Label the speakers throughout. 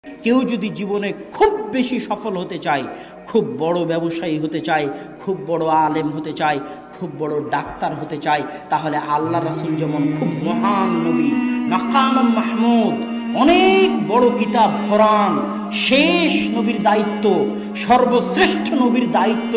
Speaker 1: কেউ যদি জীবনে খুব বেশি সফল হতে চায়, খুব বড় ব্যবসায়ী হতে চায়, খুব বড় আলেম হতে চায়, খুব বড় ডাক্তার হতে চায়, তাহলে আল্লাহ রাসূল যেমন খুব মহান নবী, মাকাম মাহমুদ, অনেক বড় কিতাব কোরআন, শেষ নবীর দায়িত্ব, সর্বশ্রেষ্ঠ নবীর দায়িত্ব,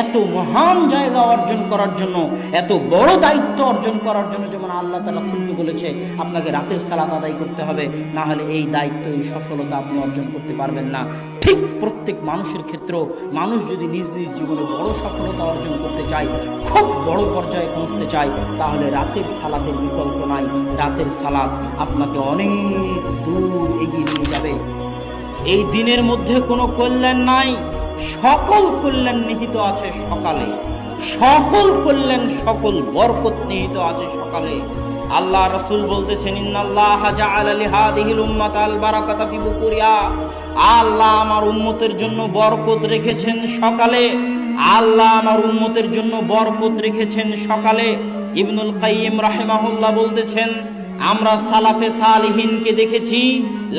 Speaker 1: এত মহান জায়গা অর্জন করার জন্য, এত বড় দায়িত্ব অর্জন করার জন্য যেমন আল্লাহ তাআলা রাসূলকে বলেছে আপনাকে রাতের সালাত আদায় করতে হবে, না হলে এই দায়িত্ব, এই সফলতা আপনি অর্জন করতে পারবেন না। ঠিক প্রত্যেক মানুষের ক্ষেত্রেও মানুষ যদি নিজ নিজ জীবনে বড় সফলতা অর্জন করতে চায়, খুব বড় পর্যায়ে পৌঁছতে চায়, তাহলে রাতের সালাতের বিকল্প নাই। রাতের সালাত আপনাকে অনেক দূর এগিয়ে নিয়ে যাবে। এই দিনের মধ্যে কোনো কল্যাণ নাই, সকল কল্যাণ নিহিত আছে সকালে, সকল কল্যাণ, সকল বরকত নিহিত আছে সকালে। আল্লাহ রাসূল বলতেছেন, ইন্নাল্লাহা জাআলা লিহাদিহিল উম্মাতাল বারাকাতা ফি বুকুরিহা, আল্লাহ আমার উম্মতের জন্য বরকত রেখেছেন সকালে, আল্লাহ আমার উম্মতের জন্য বরকত রেখেছেন সকালে। ইবনুল কাইয়িম রাহিমাহুল্লাহ বলতেছেন, আমরা সালাফে সালিহিনকে দেখেছি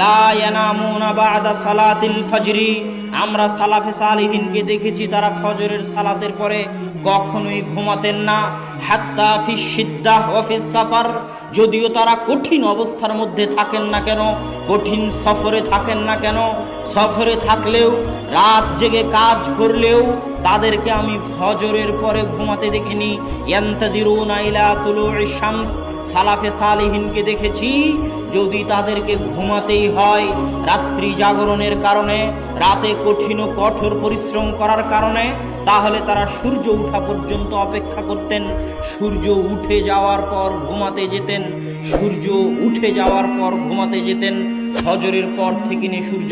Speaker 1: লা ইয়ানামুনা বা'দা সালাতিল ফজরি, আমরা সালাফে সালিহিনকে দেখেছি তারা ফজরের সালাতের পরে কখনোই ঘুমাতেন না। হাত্তা ফিস সিদ্দাহ ওয়া ফিস সাফার, যদিও তারা কঠিন অবস্থার মধ্যে থাকেন না কেন, কঠিন সফরে থাকেন না কেন, সফরে থাকলেও, রাত জেগে কাজ করলেও তাদেরকে আমি ফজরের পরে ঘুমাতে দেখিনি। ইয়ান্তাদিরুনা ইলা তুলুইশ শামস, সালাফে সালিহিনকে দেখেছি যদি তাদেরকে ঘুমাতেই হয় রাত্রি জাগরণের কারণে, রাতে কঠিন ও কঠোর পরিশ্রম করার কারণে, তাহলে তারা সূর্য ওঠা পর্যন্ত অপেক্ষা করতেন। সূর্য উঠে যাওয়ার পর ঘুমাতে যেতেন, সূর্য উঠে যাওয়ার পর ঘুমাতে যেতেন। ফজরের পর থেকে নিয়ে সূর্য